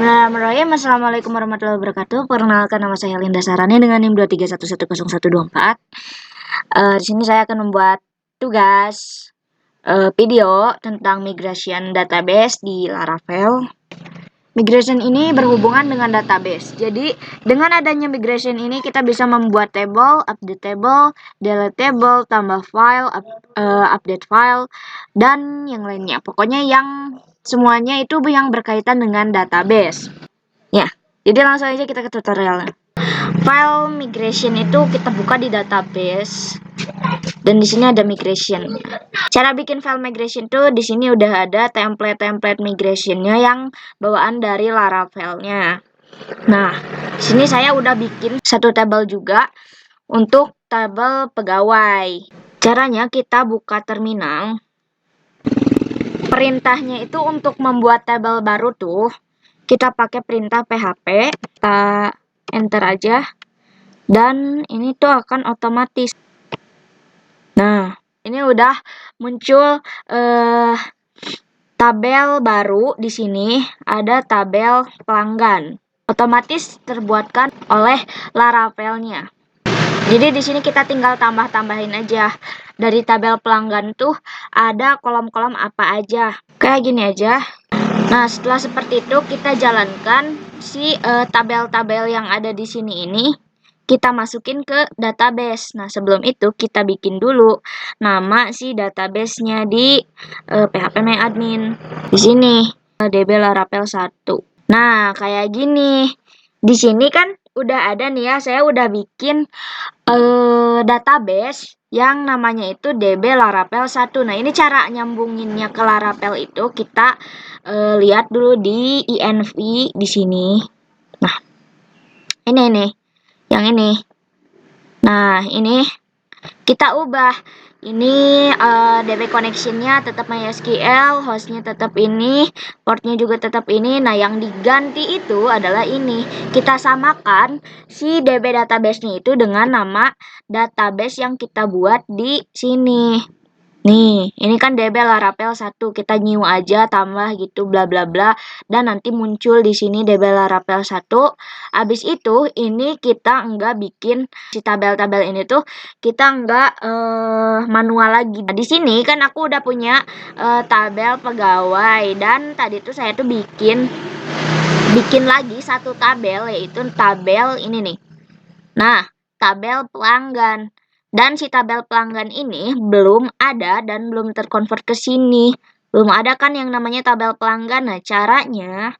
Bismillahirrahmanirrahim. Assalamualaikum warahmatullahi wabarakatuh. Perkenalkan, nama saya Linda Sarani dengan NIM 231100124. Di sini saya akan membuat tugas video tentang migration database di Laravel. Migration ini berhubungan dengan database. Jadi, dengan adanya migration ini kita bisa membuat table, update table, delete table, tambah file, update file, dan yang lainnya. Pokoknya yang semuanya itu yang berkaitan dengan database. Ya, jadi langsung aja kita ke tutorialnya. File migration itu kita buka di database. Dan di sini ada migration. Cara bikin file migration tuh di sini udah ada template migrationnya yang bawaan dari Laravelnya. Nah, di sini saya udah bikin satu tabel juga untuk tabel pegawai. Caranya kita buka terminal. Perintahnya itu untuk membuat tabel baru tuh kita pakai perintah PHP, kita enter aja, dan ini tuh akan otomatis. Nah, ini udah muncul tabel baru. Di sini ada tabel pelanggan, otomatis terbuatkan oleh Laravelnya. Jadi di sini kita tinggal tambahin aja. Dari tabel pelanggan tuh ada kolom-kolom apa aja. Kayak gini aja. Nah, setelah seperti itu kita jalankan si tabel-tabel yang ada di sini ini kita masukin ke database. Nah, sebelum itu kita bikin dulu nama si database-nya di phpMyAdmin. Di sini db laravel 1. Nah, kayak gini. Di sini kan udah ada nih ya, saya udah bikin database yang namanya itu db laravel 1. Nah, ini cara nyambunginnya ke Laravel itu kita lihat dulu di env di sini. Nah, ini yang ini. Nah, ini kita ubah. Ini DB connection-nya tetap MySQL, host-nya tetap ini, port-nya juga tetap ini. Nah, yang diganti itu adalah ini. Kita samakan si DB database-nya itu dengan nama database yang kita buat di sini. Nih, ini kan DB Laravel 1, kita new aja, tambah gitu, bla bla bla, dan nanti muncul di sini DB Laravel 1. Habis itu, ini kita enggak bikin si tabel-tabel ini tuh, kita enggak manual lagi. Nah, di sini kan aku udah punya tabel pegawai, dan tadi tuh saya tuh bikin lagi satu tabel, yaitu tabel ini nih. Nah, tabel pelanggan. Dan si tabel pelanggan ini belum ada dan belum terkonvert ke sini. Belum ada kan yang namanya tabel pelanggan. Nah, caranya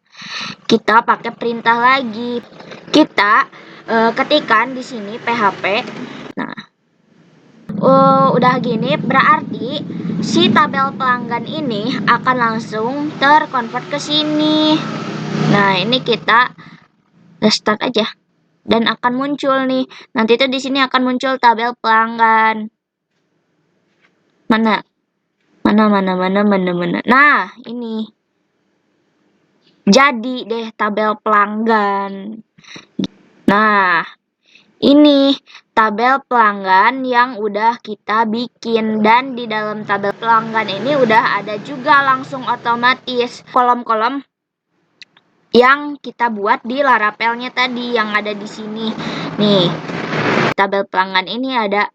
kita pakai perintah lagi. Kita ketikkan di sini PHP. Nah, udah gini berarti si tabel pelanggan ini akan langsung terkonvert ke sini. Nah, ini kita restart aja. Dan akan muncul nih. Nanti tuh di sini akan muncul tabel pelanggan. Mana? Nah, ini. Jadi deh tabel pelanggan. Nah, ini tabel pelanggan yang udah kita bikin. Dan di dalam tabel pelanggan ini udah ada juga langsung otomatis kolom-kolom yang kita buat di Laravelnya tadi yang ada di sini. Nih, tabel pelanggan ini ada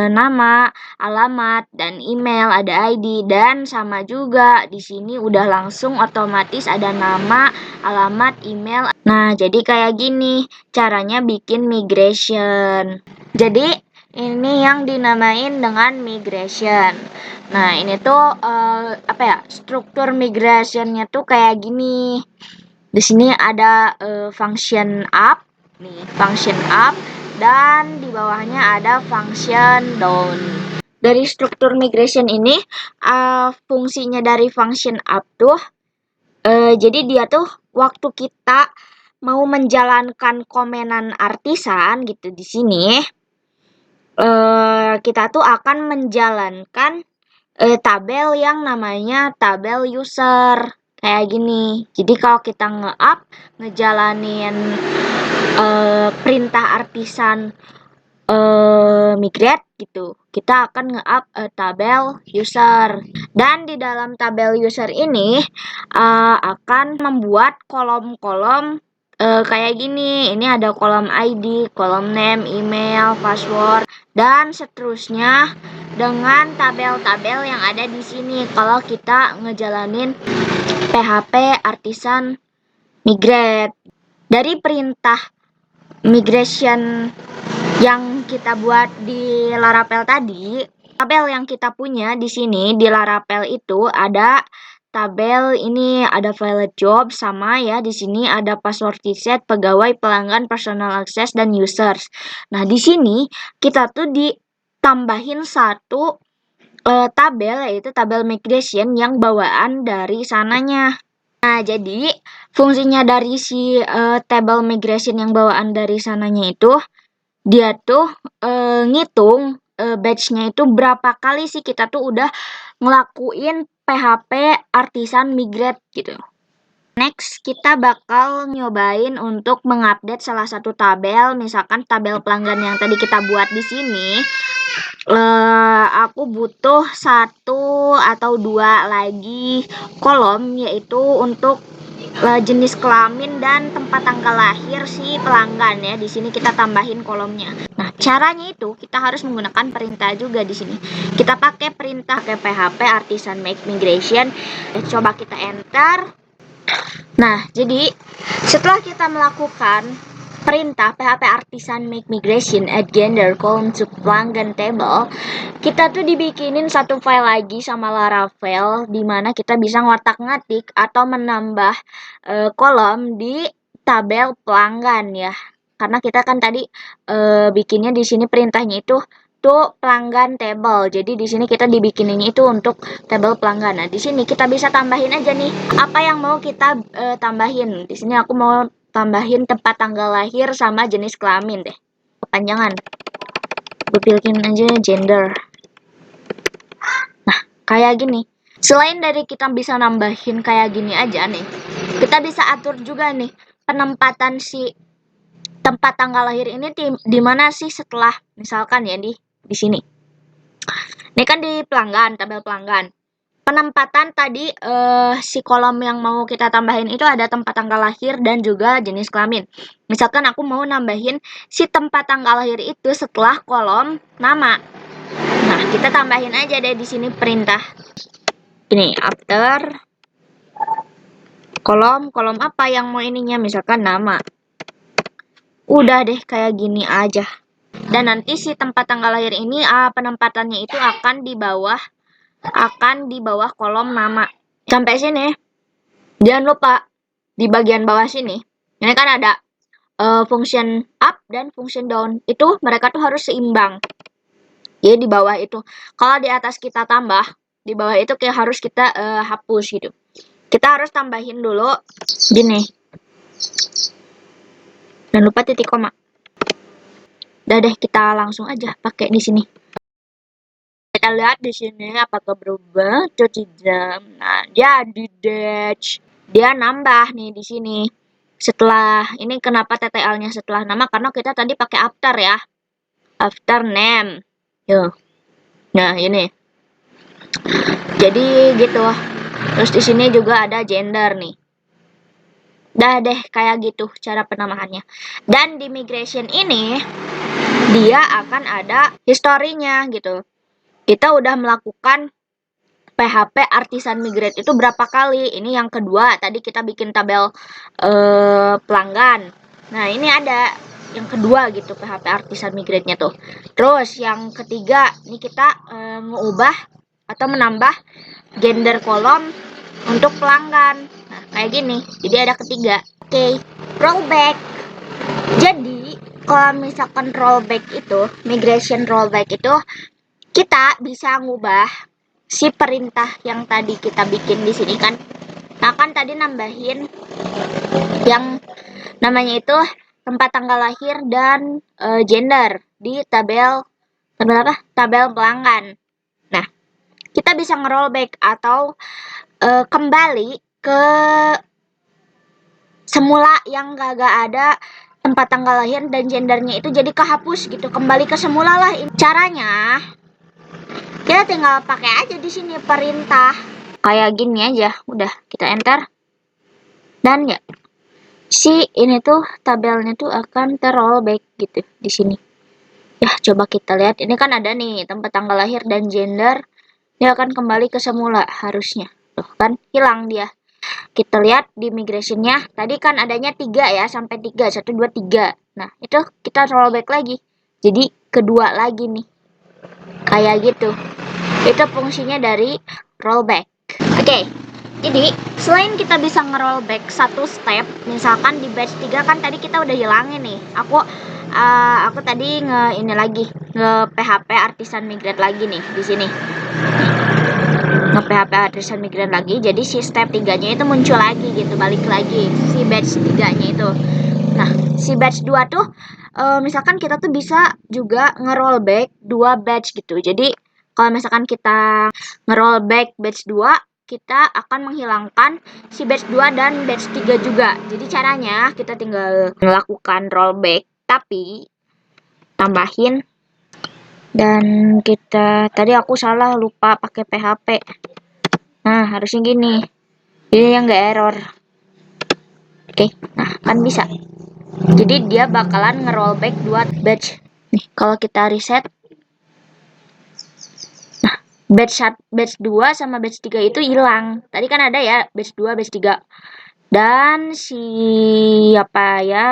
nama, alamat, dan email, ada ID, dan sama juga di sini udah langsung otomatis ada nama, alamat, email. Nah, jadi kayak gini caranya bikin migration. Jadi ini yang dinamain dengan migration. Nah, ini tuh struktur migrationnya tuh kayak gini. Di sini ada function up, nih function up, dan di bawahnya ada function down. Dari struktur migration ini, fungsinya dari function up tuh, jadi dia tuh waktu kita mau menjalankan komenan artisan gitu di sini, kita tuh akan menjalankan tabel yang namanya tabel user. Kayak gini. Jadi kalau kita nge-up, ngejalanin perintah artisan migrate gitu, kita akan nge-up tabel user. Dan di dalam tabel user ini akan membuat kolom-kolom kayak gini. Ini ada kolom ID, kolom name, email, password, dan seterusnya dengan tabel-tabel yang ada di sini kalau kita ngejalanin PHP Artisan Migrate. Dari perintah migration yang kita buat di Laravel tadi, tabel yang kita punya di sini di Laravel itu ada tabel ini, ada file job sama ya, di sini ada password reset, pegawai, pelanggan, personal access, dan users. Nah, di sini kita tuh ditambahin satu tabel, yaitu tabel migration yang bawaan dari sananya. Nah, jadi fungsinya dari si table migration yang bawaan dari sananya itu, dia tuh ngitung batch-nya itu berapa kali sih kita tuh udah ngelakuin PHP Artisan Migrate gitu. Next, kita bakal nyobain untuk mengupdate salah satu tabel, misalkan tabel pelanggan yang tadi kita buat di sini. Aku butuh 1 atau 2 lagi kolom, yaitu untuk jenis kelamin dan tempat tanggal lahir si pelanggan ya. Di sini kita tambahin kolomnya. Nah, caranya itu kita harus menggunakan perintah juga di sini. Kita pakai perintah ke PHP Artisan Make Migration. Coba kita enter. Nah, jadi setelah kita melakukan perintah PHP Artisan Make Migration add gender column to pelanggan table, kita tuh dibikinin satu file lagi sama Laravel di mana kita bisa ngotak-ngatik atau menambah kolom di tabel pelanggan ya. Karena kita kan tadi bikinnya di sini perintahnya itu tuh pelanggan table. Jadi di sini kita dibikininya itu untuk tabel pelanggan. Nah, di sini kita bisa tambahin aja nih apa yang mau kita tambahin. Di sini aku mau tambahin tempat tanggal lahir sama jenis kelamin deh. Kepanjangan. Gue pilih aja gender. Nah, kayak gini. Selain dari kita bisa nambahin kayak gini aja nih, kita bisa atur juga nih penempatan si tempat tanggal lahir ini di mana sih setelah, misalkan ya di sini. Ini kan di pelanggan, tabel pelanggan. Penempatan tadi si kolom yang mau kita tambahin itu ada tempat tanggal lahir dan juga jenis kelamin. Misalkan aku mau nambahin si tempat tanggal lahir itu setelah kolom nama. Nah, kita tambahin aja deh di sini perintah. Ini after kolom apa yang mau ininya, misalkan nama. Udah deh kayak gini aja. Dan nanti si tempat tanggal lahir ini penempatannya itu akan di bawah kolom nama. Sampai sini. Jangan lupa di bagian bawah sini. Ini kan ada function up dan function down. Itu mereka tuh harus seimbang. Jadi di bawah itu. Kalau di atas kita tambah, di bawah itu kayak harus kita hapus gitu. Kita harus tambahin dulu gini. Jangan lupa titik koma. Udah deh, kita langsung aja pakai di sini. Kita lihat di sini apakah berubah atau tidak. Nah, jadi dash dia nambah nih di sini. Setelah ini kenapa TTL-nya setelah nama? Karena kita tadi pakai after ya. After name. Yo. Nah, ini. Jadi gitu. Terus di sini juga ada gender nih. Dah deh kayak gitu cara penambahannya. Dan di migration ini dia akan ada historinya gitu. Kita udah melakukan PHP Artisan Migrate itu berapa kali? Ini yang kedua. Tadi kita bikin tabel pelanggan. Nah, ini ada yang kedua gitu PHP Artisan Migrate-nya tuh. Terus yang ketiga, ini kita mengubah atau menambah gender kolom untuk pelanggan. Nah, kayak gini. Jadi ada ketiga. Oke, rollback. Jadi, kalau misalkan rollback itu, migration rollback itu, kita bisa ngubah si perintah yang tadi kita bikin di sini kan. Nah, kan tadi nambahin yang namanya itu tempat tanggal lahir dan gender di tabel apa? Tabel pelanggan. Nah, kita bisa ngerollback atau kembali ke semula yang gak ada tempat tanggal lahir dan gendernya itu jadi kehapus gitu. Kembali ke semula lah. Caranya Kita tinggal pakai aja di sini perintah. Kayak gini aja, udah kita enter. Dan ya, si ini tuh tabelnya tuh akan terrollback gitu di sini. Ya, coba kita lihat. Ini kan ada nih tempat tanggal lahir dan gender. Dia akan kembali ke semula harusnya. Tuh kan hilang dia. Kita lihat di migrationnya. Tadi kan adanya 3 ya, sampai 3. 1, 2, 3. Nah, itu kita rollback lagi. Jadi kedua lagi nih. Kayak gitu. Itu fungsinya dari rollback. Oke. Jadi, selain kita bisa nge-rollback satu step, misalkan di batch 3 kan tadi kita udah hilangin nih. Aku tadi ini lagi nge PHP artisan migrate lagi nih di sini. Nge PHP artisan migrate lagi, jadi si step 3-nya itu muncul lagi gitu, balik lagi si batch 3-nya itu. Nah, si batch 2 tuh misalkan kita tuh bisa juga nge-rollback 2 batch gitu. Jadi, kalau misalkan kita nge-rollback batch 2, kita akan menghilangkan si batch 2 dan batch 3 juga. Jadi caranya kita tinggal melakukan rollback, tapi tambahin dan kita tadi aku salah lupa pakai PHP. Nah, harusnya gini. Jadi yang nggak error. Oke, nah kan bisa. Jadi dia bakalan nge-rollback 2 batch. Nih, kalau kita reset batch 2 sama batch 3 itu hilang. Tadi kan ada ya batch 2, batch 3. Dan si apa ya?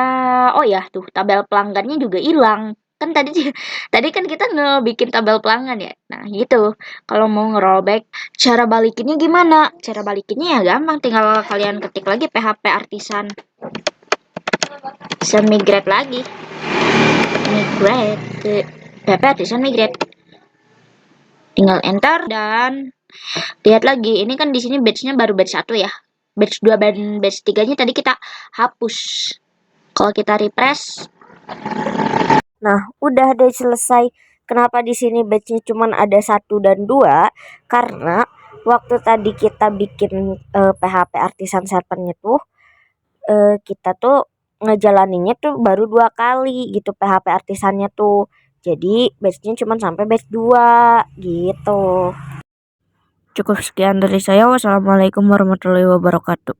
Oh ya, tuh tabel pelanggannya juga hilang. Kan tadi tadi kan kita ngebikin tabel pelanggan ya. Nah, gitu. Kalau mau nge-rollback, cara balikinnya gimana? Cara balikinnya ya gampang, tinggal kalian ketik lagi PHP artisan. Bisa migrate lagi. Migrate. PHP artisan migrate. Tinggal enter dan lihat lagi. Ini kan di sini batch-nya baru batch 1 ya. Batch 2 dan batch 3-nya tadi kita hapus. Kalau kita refresh. Nah, udah deh selesai. Kenapa di sini batch-nya cuma ada 1 dan 2? Karena waktu tadi kita bikin PHP artisan servernya tuh kita tuh ngejalaninnya tuh baru 2 kali gitu PHP artisannya tuh. Jadi batch-nya cuma sampai batch 2 gitu. Cukup sekian dari saya. Wassalamualaikum warahmatullahi wabarakatuh.